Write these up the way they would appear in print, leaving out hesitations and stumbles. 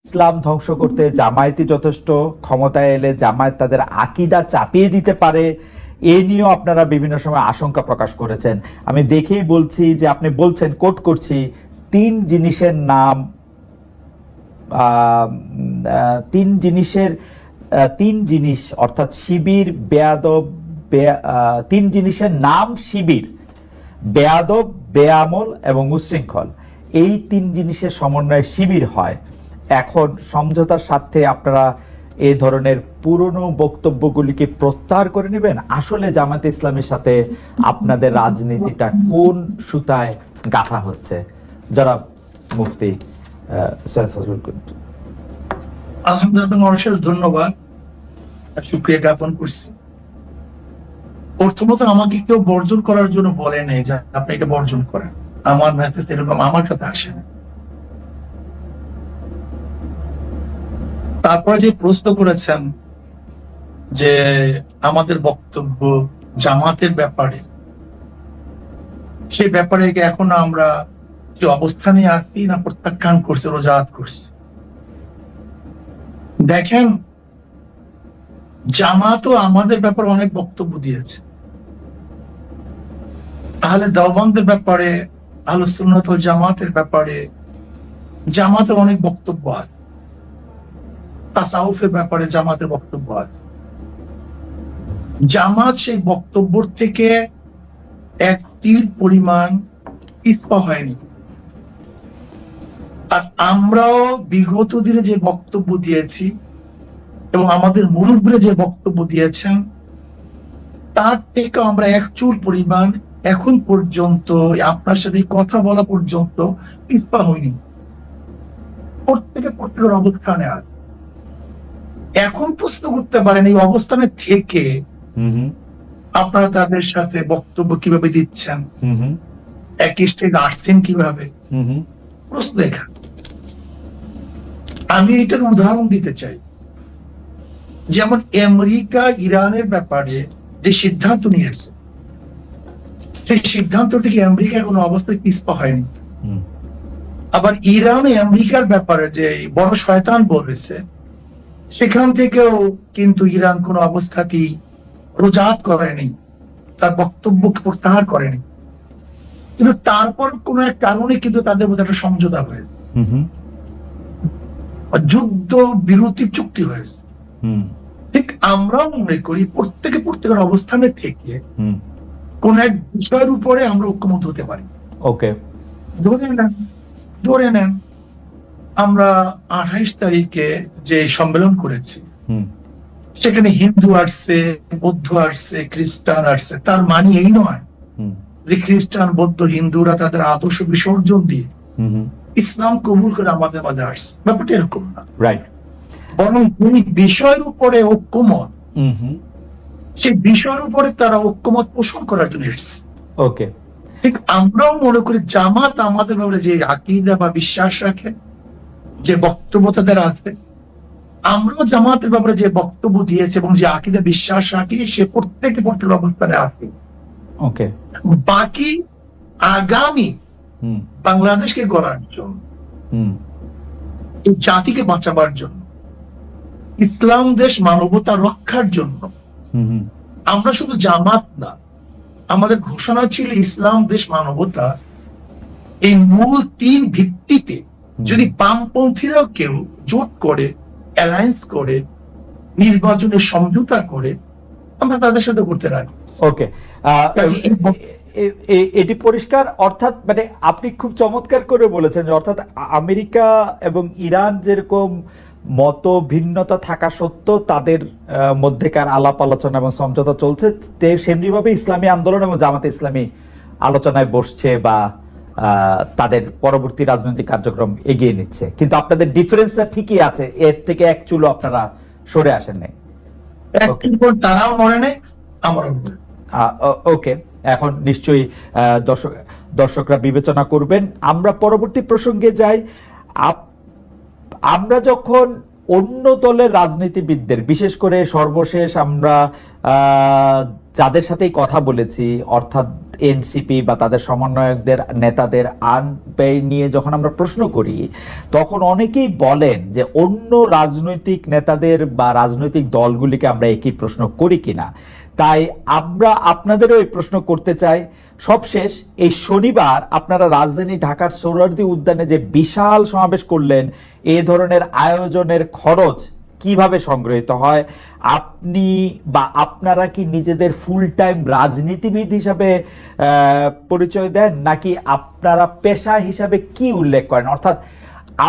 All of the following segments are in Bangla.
ইসলাম ধ্বংস করতে জামায়াতি যথেষ্ট, ক্ষমতায় এলে জামায়াত তাদের আকীদা চাপিয়ে দিতে পারে, এ নিয়েও আপনারা বিভিন্ন সময় আশঙ্কা প্রকাশ করেছেন। আমি দেখেই বলছি যে আপনি বলছেন, কোট করছি, তিন জিনিসের নাম, তিন জিনিস অর্থাৎ শিবির, বেয়াদব, তিন জিনিসের নাম শিবির, বেয়াদব, বেআমল এবং উচ্ছৃঙ্খল। এই তিন জিনিসের সমন্বয়ে শিবির হয়। এখন সমঝোতার স্বার্থে আপনারা এই ধরনের পুরনো বক্তব্যগুলিকে প্রত্যাহার করে নেবেন? আসলে জামায়াতে ইসলামের সাথে আপনাদের রাজনীতিটা কোন সুতায় গাঁথা হচ্ছে? যারা মুফতি সৈয়দ ফজলুল করিম। আলহামদুলিল্লাহ, ধন্যবাদ, শুকরিয়া জ্ঞাপন করছি। প্রথমত আমাকে কেউ বর্জন করার জন্য বলে নেই যে আপনি এটা বর্জন করেন। আমার মেসেজ এরকম আমার কাছে আসে না। তারপরে যে প্রশ্ন করেছেন যে আমাদের বক্তব্য জামাতের ব্যাপারে, সেই ব্যাপারে এখন আমরা যে অবস্থানে আছি না প্রত্যাখ্যান করছি, রোজাত করছি। দেখেন, জামাতও আমাদের ব্যাপারে অনেক বক্তব্য দিয়েছে। তাহলে দেওবন্দের ব্যাপারে, আহলে সুন্নাত ওয়াল জামাতের ব্যাপারে জামাতের অনেক বক্তব্য আছে। তাসাউফের ব্যাপারে জামাতের বক্তব্য আছে। জামাত সেই বক্তব্য থেকে এক তীর পরিমাণ পিছপা হয়নি। আর আমরাও বিগত দিনে যে বক্তব্য দিয়েছি এবং আমাদের মুরব্বীরা যে বক্তব্য দিয়েছেন, তার থেকে আমরা এক চুল পরিমাণ এখন পর্যন্ত আপনার সাথে কথা বলা পর্যন্ত পিছপা হইনি। প্রত্যেকের অবস্থানে আছে। এখন প্রশ্ন করতে পারেন এই অবস্থানে থেকে আপনারা তাদের সাথে বক্তব্য কিভাবে দিচ্ছেন, একই স্টেজে আসছেন কিভাবে, প্রশ্ন এখানে। আমি এটার উদাহরণ দিতে চাই। যেমন আমেরিকা ইরানের ব্যাপারে যে সিদ্ধান্ত নিয়েছে, সেই সিদ্ধান্ত থেকে আমেরিকা কোনো অবস্থায় পিছপা হয়নি। আবার ইরান আমেরিকার ব্যাপারে যে বড় শয়তান বলেছে, সেখান থেকেও কিন্তু ইরান কোনো অবস্থাতেই রোজাত করেনি, তার বক্তব্যকে প্রত্যাহার করেনি। কিন্তু তারপর কোন এক কারণে কিন্তু তাদের মধ্যে একটা সমঝোতা হয়েছে, যুদ্ধ বিরতি চুক্তি হয়েছে। ঠিক আমরাও মনে করি প্রত্যেকের অবস্থানে থেকে কোন এক বিষয়ের উপরে আমরা ঐক্যমত হতে পারি। ওকে, ধরে নেন আমরা 28 তারিখে যে সম্মেলন করেছি, সেখানে হিন্দু আসছে, বৌদ্ধ আসছে, খ্রিস্টান আসছে। তার মানে এই নয় যে খ্রিস্টান, বৌদ্ধ, হিন্দুরা তাদের আদর্শ বিসর্জন দিয়ে ইসলাম কবুল করে আমাদের মাঝে আসছে। ব্যাপারটা এরকম না। বরং যিনি বিষয়ের উপরে ঐক্যমত, সেই বিষয়ের উপরে তারা ঐক্যমত পোষণ করার জন্য এসেছে। ওকে, ঠিক আমরাও মনে করি জামাত আমাদের ব্যাপারে যে আকীদা বা বিশ্বাস রাখে, যে বক্তব্য তাদের আছে, আমরাও জামাতের ব্যাপারে যে বক্তব্য দিয়েছে এবং যে আকীদা বিশ্বাস রাখি, সে প্রত্যেকের অবস্থানে আছে। ওকে, বাকি আগামী বাংলাদেশকে গড়ার জন্য, এই জাতিকে বাঁচাবার জন্য, ইসলাম দেশ মানবতা রক্ষার জন্য আমরা শুধু জামাত না, আমাদের ঘোষণা ছিল ইসলাম দেশ মানবতা। এই মূল তিন ভিত্তিতে যদি বামপন্থীরাও কেউ জোট করে, অ্যালায়েন্স করে, নির্বাচনের সমঝোতা করে, আমরা তাদের সাথে করতে রাখি। ওকে, এটি পরিষ্কার। অর্থাৎ মানে আপনি খুব চমৎকার করে বলেছেন যে অর্থাৎ আমেরিকা এবং ইরান যেরকম মত ভিন্নতা থাকা সত্ত্বেও তাদের মধ্যেকার আলাপ আলোচনা এবং সমঝোতা চলছে, সেমনি ভাবে ইসলামী আন্দোলন এবং জামাতে ইসলামী আলোচনায় বসছে বা তাদের পরবর্তী রাজনৈতিক কার্যক্রম এগিয়ে নিচ্ছে। কিন্তু আপনাদের ডিফারেন্সটা ঠিকই আছে, এর থেকে এক চুলো আপনারা সরে আসেন নাই। তারাও মনে নেই, আমারও। ওকে, এখন নিশ্চয়ই দর্শকরা বিবেচনা করবেন। আমরা পরবর্তী প্রসঙ্গে যাই। আমরা যখন অন্য দলের রাজনীতিবিদদের, বিশেষ করে সর্বশেষ আমরা যাদের সাথেই কথা বলেছি, অর্থাৎ এনসিপি বা তাদের সমন্বয়কদের নেতাদের আইন ব্যয় নিয়ে যখন আমরা প্রশ্ন করি, তখন অনেকেই বলেন যে অন্য রাজনৈতিক নেতাদের বা রাজনৈতিক দলগুলিকে আমরা একই প্রশ্ন করি কিনা। তাই আমরা আপনাদেরও এই প্রশ্ন করতে চাই। সবশেষ এই শনিবার আপনারা রাজধানী ঢাকার সোহরাওয়ার্দী উদ্যানে যে বিশাল সমাবেশ করলেন, এ ধরনের আয়োজনের খরচ কিভাবে সংগৃহীত হয়? আপনি বা আপনারা কি নিজেদের ফুল টাইম রাজনীতিবিদ হিসাবে পরিচয় দেন, নাকি আপনারা পেশা হিসাবে কি উল্লেখ করেন? অর্থাৎ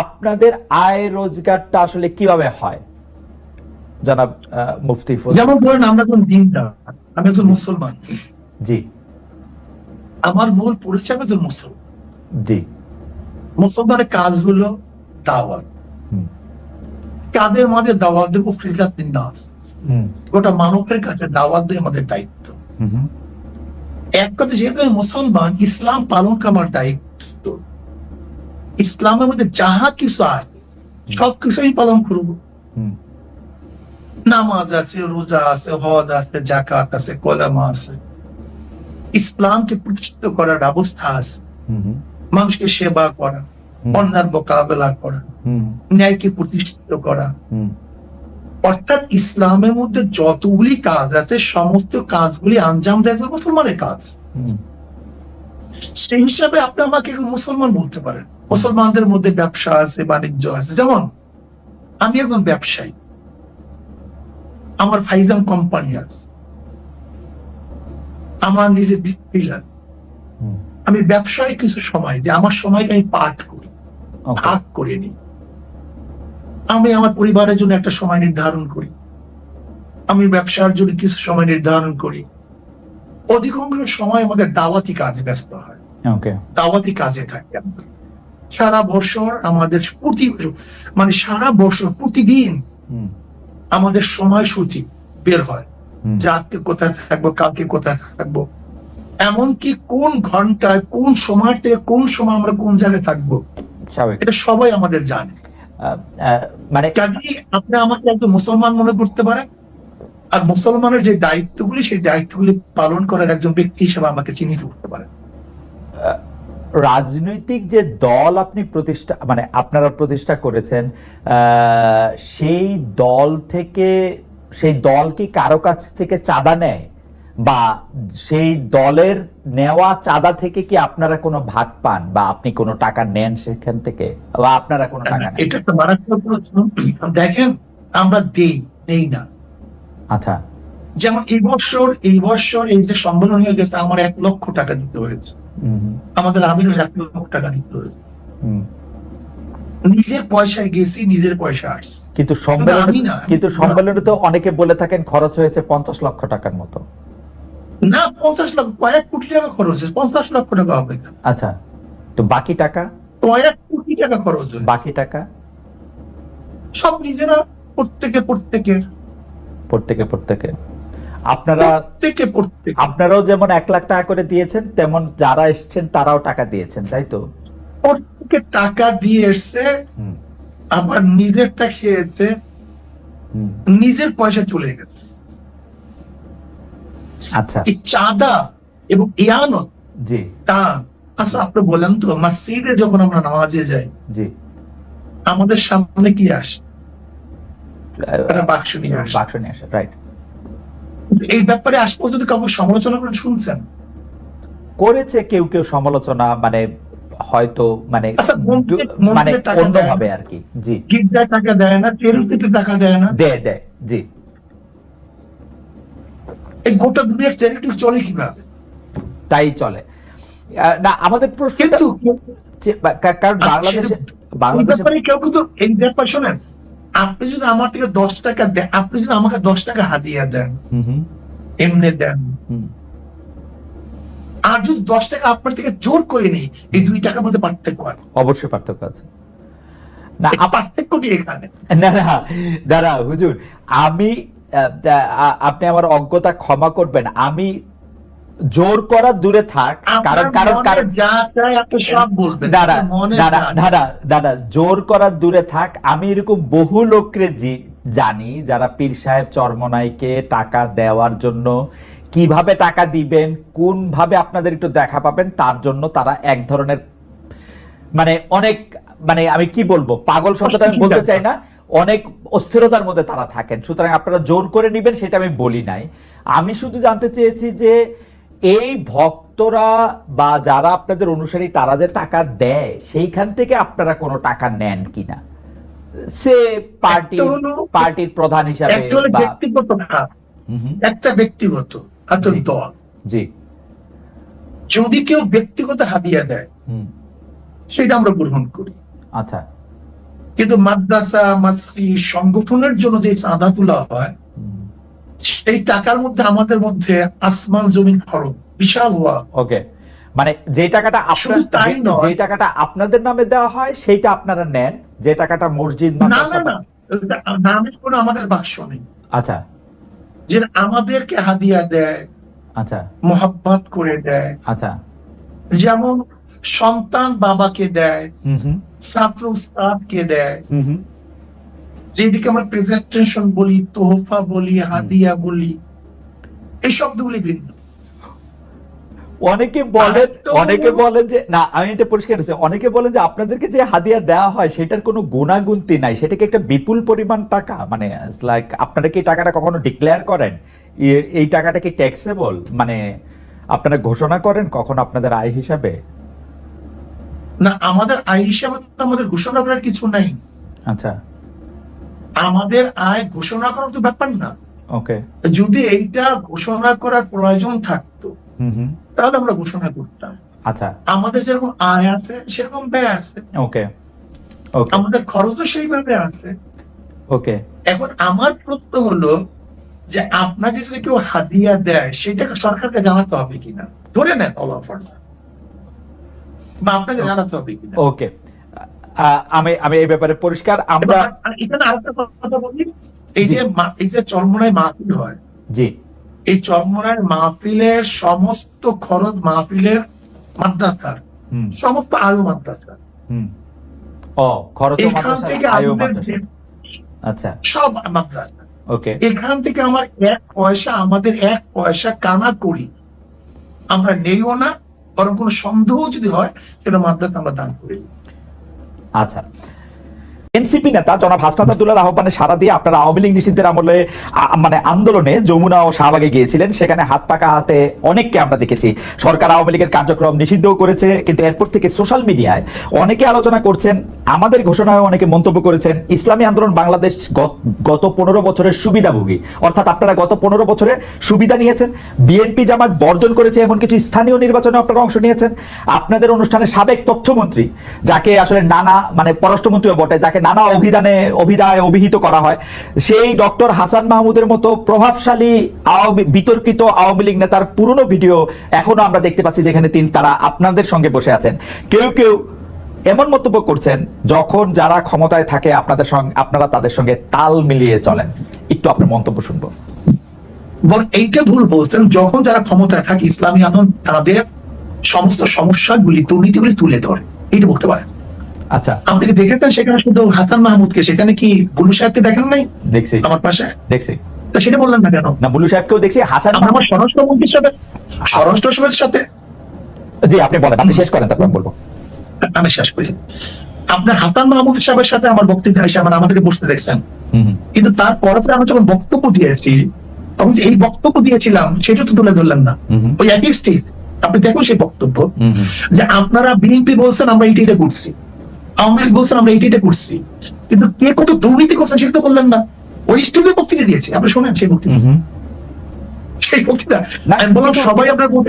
আপনাদের আয় রোজগারটা আসলে কিভাবে হয়, জনাব মুফতি ফজল? যেমন ধরেন আমরা একজন দিনদার, আমি একজন মুসলমান, জি, আমার মূল পরিচয় আমি একজন মুসলমান। জি, মুসলমানের কাজ হলো দাওয়াত। কাদের মাঝে দাওয়াত দেবো? ফিজাতিন নাস, গোটা মানবের কাছে দাওয়াত দেওয়া আমাদের দায়িত্ব। এক কথা, যেহেতু আমি মুসলমান, ইসলাম পালন করা আমার দায়িত্ব। ইসলামের মধ্যে যাহা কিছু আছে সবকিছু আমি পালন করবো। নামাজ আছে, রোজা আছে, হজ আছে, যাকাত আছে, কলেমা আছে, ইসলামকে প্রতিষ্ঠিত করার ব্যবস্থা আছে, মানুষকে সেবা করা, অন্যার মোকাবেলা করা, ন্যায়কে প্রতিষ্ঠিত করা। অর্থাৎ ইসলামের মধ্যে যতগুলি কাজ আছে সমস্ত কাজগুলি আঞ্জাম দেয় একজন মুসলমানের কাজ। সেই হিসাবে আপনি আমাকে মুসলমান বলতে পারেন। মুসলমানদের মধ্যে ব্যবসা আছে, বাণিজ্য আছে। যেমন আমি একজন ব্যবসায়ী, আমার ফাইজান কোম্পানি আছে, আমার নিজের বিক্রি আছে। আমি ব্যবসায় কিছু সময় দিই, আমার সময়কে আমি পাঠ করি, ভাগ করে নিই। আমি আমার পরিবারের জন্য একটা সময় নির্ধারণ করি, আমি ব্যবসার জন্য কিছু সময় নির্ধারণ করি। অধিকাংশ সময় আমাদের দাওয়াতি কাজে ব্যস্ত হয়, দাওয়াতি কাজে থাকে। সারা বছর আমাদের সারা বছর প্রতিদিন আমাদের সময়সূচি বের হয় যে আজকে কোথায় থাকবো, কালকে কোথায় থাকবো, এমনকি কোন ঘন্টায় কোন সময় থেকে কোন সময় আমরা কোন জায়গায় থাকবো, এটা সবাই আমাদের জানে। মানে আপনি আমাকে একজন মুসলমান মনে করতে পারেন, আর মুসলমানের যে দায়িত্বগুলি সেই দায়িত্বগুলি পালন করার একজন ব্যক্তি হিসেবে আমাকে চিহ্নিত করতে পারেন। রাজনৈতিক যে দল আপনি প্রতিষ্ঠা মানে আপনারা প্রতিষ্ঠা করেছেন, সেই দল থেকে, সেই দল কি কারো কাছ থেকে চাঁদা নেয়, বা সেই দলের নেওয়া চাঁদা থেকে কি আপনারা কোনো ভাগ পান, বা আপনি কোনো টাকা নেন সেখান থেকে, বা আপনারা কোনো টাকা নেন? এটা একটা মারাত্মক প্রশ্ন। দেখেন, আমরা দেই না। আচ্ছা, যেমন এই বছর এই যে সম্মেলন হয়ে গেছে, আমার 1 লক্ষ টাকা দিতে হয়েছে, আমাদের আমিরও 1 লক্ষ টাকা দিতে হয়েছে। নিজের পয়সায় গেছি, নিজের পয়সা আসছে। কিন্তু সম্মেলনে তো অনেকে বলে থাকেন খরচ হয়েছে 50 লক্ষ টাকার মতো। না, 50 লক্ষ, কয়েক কোটি টাকা খরচ হয়েছে, 50 লক্ষ টাকা হবে। আচ্ছা, তো বাকি টাকা? কয়েক কোটি টাকা খরচ হয়েছে। বাকি টাকা সব নিজেরা, প্রত্যেকে আপনারাও যেমন 1 লাখ টাকা করে দিয়েছেন, তেমন যারা এসছেন তারাও টাকা দিয়েছেন, তাই তো? প্রত্যেকে টাকা দিয়ে এসছে, আবার নিজেরটা খেয়েছে, নিজের পয়সা চলে গেছে। আচ্ছা, এই চাঁদা এবং ইয়ানত, জি, তা আচ্ছা আপনি বলেন তো, মসজিদে যখন আমরা নামাজে যাই, জি, আমাদের সামনে কি আসে? বাক্স নিয়ে আসে, রাইট। এই ব্যাপারে আজ পর্যন্ত কাউকে সমালোচনা করে শুনছেন? করেছে কেউ সমালোচনা, মানে হয়তো মানে অন্যভাবে আর কি। জি, গির্জায় টাকা দেয় না, চেরুতিতে টাকা দেয় না, দেয়, জি। এই গোটা দুনিয়ার চ্যারিটি চলে কিভাবে? তাই চলে না আমাদের প্রশ্ন। কিন্তু কারণ বাংলাদেশে কেউ কিন্তু এই ব্যাপার শোনেন, আপনি যদি আমার থেকে 10 টাকা দেন, আপনি যদি আমাকে 10 টাকা হাদিয়া দেন, এমনি দেন, আর যদি 10 টাকা আপনার থেকে জোর করে নেই, এই 2 টাকার মধ্যে পার্থক্য আছে। অবশ্যই পার্থক্য আছে। না, পার্থক্য কি এখানে? না দাদা হুজুর, আপনি আমার অজ্ঞতা ক্ষমা করবেন, আমি জোর করা দূরে থাক, কারণ কারণ কারণ যা চাই আপনি সব বলবেন, দাদা দাদা দাদা দাদা জোর করার দূরে থাক, আমি এরকম বহু লোককে জানি যারা পীর সাহেব চরমনাইকে টাকা দেওয়ার জন্য কিভাবে টাকা দিবেন, কোন ভাবে আপনাদের একটু দেখা পাবেন তার জন্য তারা এক ধরনের মানে অনেক মানে আমি কি বলবো, পাগল শব্দটা আমি বলতে চাই না, অনেক অস্থিরতার মধ্যে তারা থাকেন। সুতরাং আপনারা জোর করে নিবেন সেটা আমি বলি নাই। আমি শুধু জানতে চেয়েছি যে এই ভক্তরা বা যারা আপনাদের অনুসারী তারা যে টাকা দেয় সেইখান থেকে আপনারা কোনো টাকা নেন কিনা, সে পার্টির প্রধান হিসাবে ব্যক্তিগত একটা ব্যক্তিগত একটা দল। জি, যদি কেউ ব্যক্তিগত হাদিয়া দেয় সেটা আমরা গ্রহণ করি। আচ্ছা, কিন্তু মাদ্রাসা মসজিদ সংগঠনের জন্য যে চাঁদা তোলা হয় সেই টাকার মধ্যে আমাদের মধ্যে আসমান জমিন ফরক বিশাল হওয়া। ওকে, মানে যে টাকাটা যে টাকাটা আপনাদের নামে দেওয়া হয় সেইটা আপনারা নেন, যে টাকাটা মসজিদ নামে কোনো আমাদের বাক্স নেই। আচ্ছা, যে আমাদেরকে হাদিয়া দেয়, আচ্ছা, মোহাব্বত করে দেয়, আচ্ছা, যেমন সন্তান বাবাকে দেয়, ছাত্র উস্তাদকে দেয়, যেদিকে আমরা প্রেজেন্টেশন বলি, তোহফা বলি, হাদিয়া বলি, এই শব্দগুলি ভিন্ন। অনেকে বলেন যে না, আমি এটা পরিষ্কার হচ্ছে, অনেকে বলেন যে আপনাদেরকে যে হাদিয়া দেওয়া হয় সেটার কোনো গুণাগুনতি নাই, সেটাকে একটা বিপুল পরিমাণ টাকা, মানে লাইক আপনারা কি টাকাটা কখনো ডিক্লেয়ার করেন, এই টাকাটা কি ট্যাক্সেবল, মানে আপনারা ঘোষণা করেন কখন আপনাদের আয় হিসাবে? না, আমাদের আয় হিসাবে তো আমাদের ঘোষণা করার কিছু নাই। আচ্ছা, আমাদের আয় ঘোষণা করার তো ব্যাপার না। ওকে, যদি এইটা ঘোষণা করার প্রয়োজন থাকতো তাহলে আমরা ঘোষণা করতাম। আচ্ছা, আমাদের যেরকম আয় আছে সেরকম ব্যয় আছে। ওকে, আমাদের খরচও সেইভাবে আছে। ওকে, এখন আমার প্রশ্ন হলো যে আপনাকে যদি কেউ হাদিয়া দেয় সেটাকে সরকারকে জানাতে হবে কিনা, ধরে নেন অল অফ বা আপনাকে জানাতে হবে কিনা। ওকে, আমি এই ব্যাপারে পরিষ্কার। আমরা এখানে আরেকটা কথা বলি, এই যে চরমোনাই মাহফিল হয়, জি, এই চরমোনাই মাহফিলের সমস্ত খরচ মাহফিলের মাদ্রাসার সমস্ত আয়ু মাদ্রাসার, এখান থেকে আচ্ছা সব মাদ্রাসা। ওকে, এখান থেকে আমাদের এক পয়সা কানা করি আমরা নেইও না, বরং কোনো সন্দেহ যদি হয় সেটা মাদ্রাসা আমরা দান করি। আচ্ছা, এনসিপি নেতা জনাব হাসনাত আব্দুল্লাহর আহ্বানে সাড়া দিয়ে আপনারা আওয়ামী লীগ নিষিদ্ধের আমলে মানে আন্দোলনে যমুনা ও শাহবাগে গিয়েছিলেন, সেখানে হাত পাকা হাতে অনেককে আমরা দেখেছি। সরকার আওয়ামী লীগের কার্যক্রম নিষিদ্ধও করেছে, কিন্তু এরপর থেকে সোশ্যাল মিডিয়ায় অনেকে আলোচনা করছেন, আমাদের ঘোষণায় অনেকে মন্তব্য করেছেন ইসলামী আন্দোলন বাংলাদেশ গত 15 বছরের সুবিধাভোগী, অর্থাৎ আপনারা গত 15 বছরে সুবিধা নিয়েছেন, বিএনপি জামাত বর্জন করেছে, এমন কিছু স্থানীয় নির্বাচনে আপনারা অংশ নিয়েছেন। আপনাদের অনুষ্ঠানে সাবেক তথ্যমন্ত্রী, যাকে আসলে নানা মানে পররাষ্ট্রমন্ত্রীও বটে, যাকে নানা অভিধায় অভিহিত করা হয়, সেই ডক্টর হাসান মাহমুদের মতো প্রভাবশালী বিতর্কিত আওয়ামী লীগ নেতার পুরনো ভিডিও এখনো আমরা দেখতে পাচ্ছি, যেখানে তারা আপনাদের সঙ্গে বসে আছেন। কেউ কেউ এমন মন্তব্য করছেন যখন যারা ক্ষমতায় থাকে আপনারা তাদের সঙ্গে তাল মিলিয়ে চলেন। একটু আপনার মন্তব্য শুনবো। এইটা ভুল বলছেন, যখন যারা ক্ষমতায় থাকে ইসলামী আন্দোলন তাদের সমস্ত সমস্যাগুলি দুর্নীতিগুলি তুলে ধরে, এইটা বলতে পারেন। আচ্ছা, আপনি দেখেছেন সেখানে শুধু হাসান মাহমুদকে, সেখানে কি বুলু সাহেবকে দেখেন নাই? দেখছি, আমার পাশে দেখছি, তো সেটা বললেন না কেন? না, বুলু সাহেবকেও দেখছি, হাসান আমার স্বরাষ্ট্রমন্ত্রীর সাথে স্বরাষ্ট্রের সাথে। জি, আপনি বলেন, আপনি শেষ করেন, তারপর বলবো। আমি শেষ করি। আপনার হাসান মাহমুদ সাহেবের সাথে আমার বক্তব্য এসে আমাদেরকে বসতে দেখছেন, কিন্তু তারপরে আমরা যখন বক্তব্য দিয়েছি তখন যে এই বক্তব্য দিয়েছিলাম সেটা তো তুলে ধরলেন না। ওই একই স্টেজ আপনি দেখুন সেই বক্তব্য, যে আপনারা বিএনপি বলছেন আমরা এইটা করছি, আওয়ামী লীগ বলছেন আমরা এইটা করছি, কিন্তু কে কত দুর্নীতি করছেন সেটা তো বললেন না। ওই স্টেজে বক্তৃতা দিয়েছি, আপনি শোনেন সেই বক্তৃতা, সেই বক্তৃতা আমি বললাম সবাই আপনার বলতে।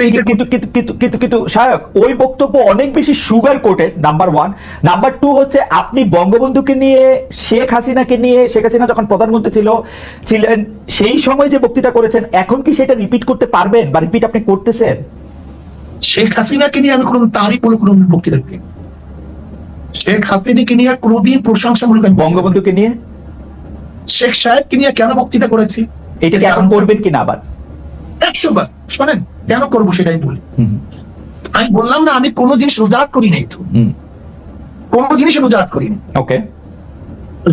কিন্তু সায়ক, ওই বক্তব্য অনেক বেশি সুগার কোটেড, নাম্বার 1। নাম্বার 2 হচ্ছে আপনি বঙ্গবন্ধুকে নিয়ে, শেখ হাসিনাকে নিয়ে, শেখ হাসিনা যখন প্রধানমন্ত্রী ছিলেন সেই সময় যে বক্তৃতা করেছেন, এখন কি সেটা রিপিট করতে পারবেন বা রিপিট আপনি করতেছেন? শেখ হাসিনাকে নিয়ে আমি কোনো তারিফ বলে কোনো বক্তৃতা করি, শেখ হাসিনাকে নিয়ে কোনোদিন প্রশংসামূলক, বঙ্গবন্ধুকে নিয়ে, শেখ সাহেবকে নিয়ে কেন বক্তৃতা করেছি, এটা কি এখন করবেন কিনা আবার? 100 বার শোনেন, কেন করবো সেটাই বলি। আমি বললাম না আমি কোনো জিনিস রোজাত করি নাই, তো কোনো জিনিস রোজাত করিনি। ওকে,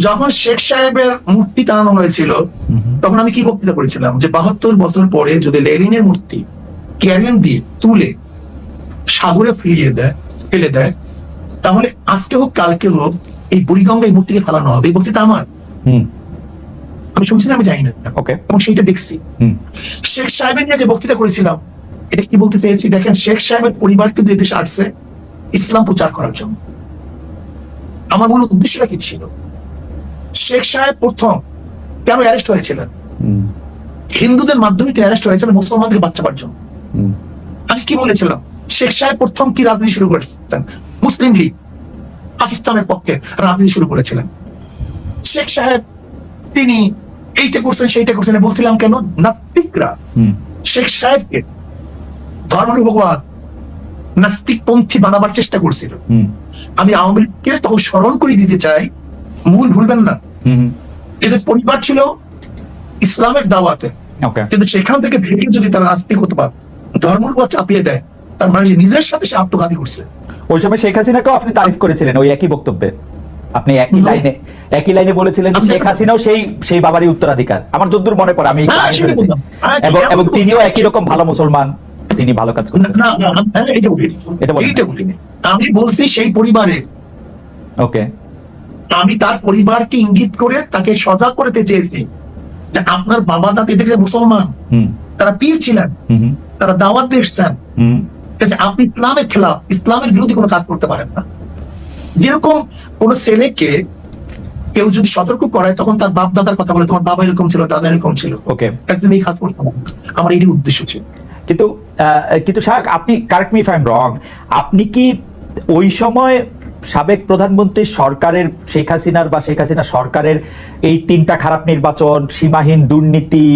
যখন শেখ সাহেবের মূর্তি টানানো হয়েছিল তখন আমি কি বক্তৃতা করেছিলাম যে 72 বছর পরে যদি লেনিনের মূর্তি ক্যারিয়ান দিয়ে তুলে সাগরে ফেলে দেয় তাহলে আজকে হোক কালকে হোক এই বুড়িগঙ্গা এই মূর্তিকে ফেলানো হবে। এই বক্তৃতা আমার, আমি শুনছি না, আমি জানি না, এবং সেইটা দেখছি। শেখ সাহেবের নিয়ে যে বক্তৃতা করেছিলাম এটা কি বলতে চেয়েছি দেখেন, শেখ সাহেবের পরিবার কিন্তু এদেশে আসছে ইসলাম প্রচার করার জন্য। আমার মূল উদ্দেশ্যটা কি ছিল? শেখ সাহেব প্রথম কেন অ্যারেস্ট হয়েছিলেন? হিন্দুদের মাধ্যমে অ্যারেস্ট হয়েছিলেন মুসলমানদের বাঁচাবার জন্য। আমি কি বলেছিলাম? শেখ সাহেব প্রথম কি রাজনীতি শুরু করেছেন? মুসলিম লীগ পাকিস্তানের পক্ষে রাজনীতি শুরু করেছিলেন। শেখ সাহেব তিনি এইটা করছেন সেইটা করছেন বলছিলাম কেন? নাস্তিকরা শেখ সাহেবকে ধর্মনিরপেক্ষ নাস্তিকপন্থী বানাবার চেষ্টা করছিল। আমি আওয়ামী লীগকে তখন স্মরণ করে দিতে চাই, মূল ভুলবেন না, এদের পরিবার ছিল ইসলামের দাওয়াতে, কিন্তু সেখান থেকে ভেঙে যদি তারা নাস্তিক হতে পারে, ধর্মনিরপেক্ষ চাপিয়ে দেয়, তার মানে নিজের সাথে সে আত্মঘাতী করছে। ওই সময় শেখ হাসিনাকেও আপনি তারিফ করেছিলেন ওই একই বক্তব্যে, আপনি একই লাইনে বলেছিলেন যে শেখ হাসিনাও সেই বাবারই উত্তরাধিকার। আমার যতদূর মনে পড়ে আমি শুনেছি, এবং তিনিও একই রকম ভালো মুসলমান, তিনি ভালো কাজ করেন। আমি বলছি সেই পরিবারে, ওকে, আমি তার পরিবারকে ইঙ্গিত করে তাকে সজাগ করতে চেয়েছি যে আপনার বাবা দাদি থেকে মুসলমান, তারা পীর ছিলেন, তারা দাওয়াত দিয়েছেন, আপনি ইসলামের খেলাফ, ইসলামের বিরোধী কোনো কাজ করতে পারেন না। যেরকম কোন ছেলেকে কেউ যদি সতর্ক করায় তখন তার বাপ দাদার কথা বলে, তোমার বাবা এরকম ছিল, দাদা এরকম ছিল, তুমি এই কাজ করতে পারো। আমার এটি উদ্দেশ্য ছিল। কিন্তু শাহ, আপনি correct me if I am রং, আপনি কি ওই সময় সাবেক প্রধানমন্ত্রী সরকারের শেখ হাসিনার বা শেখ হাসিনা সরকারের এই 3টা খারাপ নির্বাচন, সীমাহীন দুর্নীতি,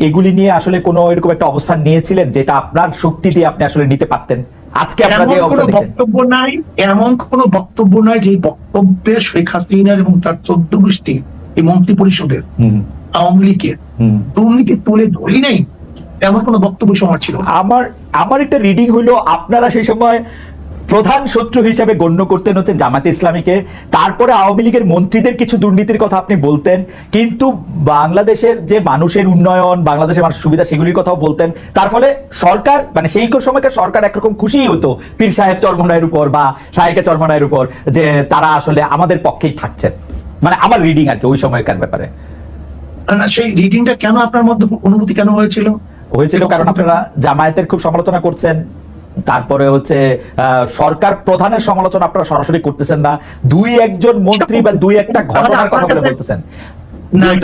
এগুলি নিয়ে আসলে কোনো এরকম একটা অবস্থান নিয়েছিলেন যেটা আপনার শক্তি দিয়ে আপনি আসলে নিতে পারতেন? আজকে আপনার যে বক্তব্য নাই, এমন কোন বক্তব্য নাই যে বক্তব্যে শেখ হাসিনা এবং তার 14 গোষ্ঠী এই মন্ত্রী পরিষদের আওয়ামী লীগের দুর্নীতি তুলে ধরি নাই, এমন কোন বক্তব্য সময় ছিল। আমার একটা রিডিং হইলো আপনারা সেই সময় প্রধান শত্রু হিসেবে গণ্য করতেন হচ্ছে জামায়াতে ইসলামীকে, তারপরে আওয়ামী লীগের মন্ত্রীদের কিছু দুর্নীতির কথা আপনি বলতেন, কিন্তু বাংলাদেশের যে মানুষের উন্নয়ন, বাংলাদেশের মানুষের সুবিধা, সেগুলির কথাও বলতেন। তার ফলে সরকার, মানে সেই সময়কার সরকার একরকম খুশি হতো পীর সাহেব চরমনায়ের উপর বা শাহেকে চরমনায়ের উপর, যে তারা আসলে আমাদের পক্ষেই থাকছেন। মানে আমার রিডিং আর কি ওই সময়কার ব্যাপারে। সেই রিডিংটা কেন আপনার মধ্যে অনুভূতি কেন হয়েছিল? কারণ আপনারা জামায়াতের খুব সমালোচনা করছেন, তারপরে হচ্ছে সরকার প্রধানের সমালোচনা আপনারা সরাসরি করতেছেন না, 2-1 মন্ত্রী বা 2-1টা ঘটনার কথা বলে বলতেছেন।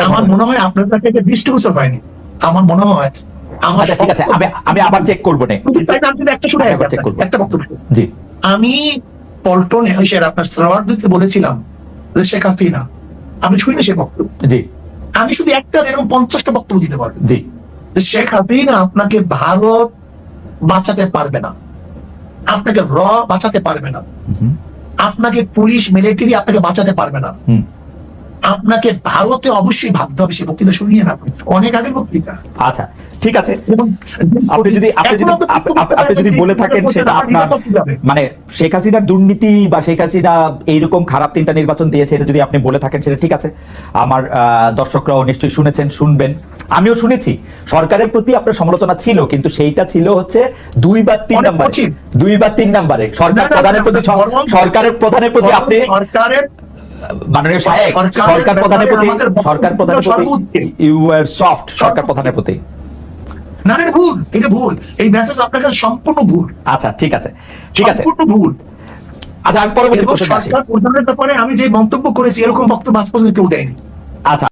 আমার মনে হয় আপনার কাছে এটা দৃষ্টিগোচর হয়নি। আমার মনে হয় ঠিক আছে, আমি আবার চেক করবো না, একটা বক্তব্য। জি, আমি পল্টনে আপনার সারোয়ার দিতে বলেছিলাম যে শেখ হাসিনা, আপনি শুনি না সে বক্তব্য? জি, আমি শুধু একটা এরকম 50টা বক্তব্য দিতে পারবো। জি, শেখ হাসিনা আপনাকে ভারত বাঁচাতে পারবে না, আপনাকে বাঁচাতে পারবে না, আপনাকে পুলিশ মিলিটারি আপনাকে বাঁচাতে পারবে না, আপনাকে ভারতে অবশ্যই ভাবতে হবে। সে বক্তৃতা শুনিয়ে না, অনেক আগের বক্তৃতা। আচ্ছা, ঠিক আছে, আপনি যদি বলে থাকেন সেটা আপনার, মানে শেখ হাসিনার দুর্নীতি বা শেখ হাসিনা এইরকম খারাপ 3টা নির্বাচন দিয়েছে, এটা যদি আপনি বলে থাকেন সেটা ঠিক আছে। আমার দর্শকরাও নিশ্চয়ই শুনেছেন, শুনবেন, আমিও শুনেছি। সরকারের প্রতি আপনার সমালোচনা ছিল, কিন্তু সেইটা ছিল হচ্ছে 2 বা 3 নাম্বারে সরকারের প্রধানের প্রতি আপনি মাননীয় সাহেব, সরকার প্রধানের প্রতি ইউ আর সফট, সরকার প্রধানের প্রতি। না, ভুল, এটা ভুল, এই মেসেজ আপনার কাছে সম্পূর্ণ ভুল। আচ্ছা, ঠিক আছে, ভুল। আচ্ছা, আমি পরবর্তী প্রশ্ন আসি। সরকার প্রধানের ব্যাপারে আমি যে মন্তব্য করেছি এরকম বক্তব্য আজ পর্যন্ত কেউ দেয়নি। আচ্ছা।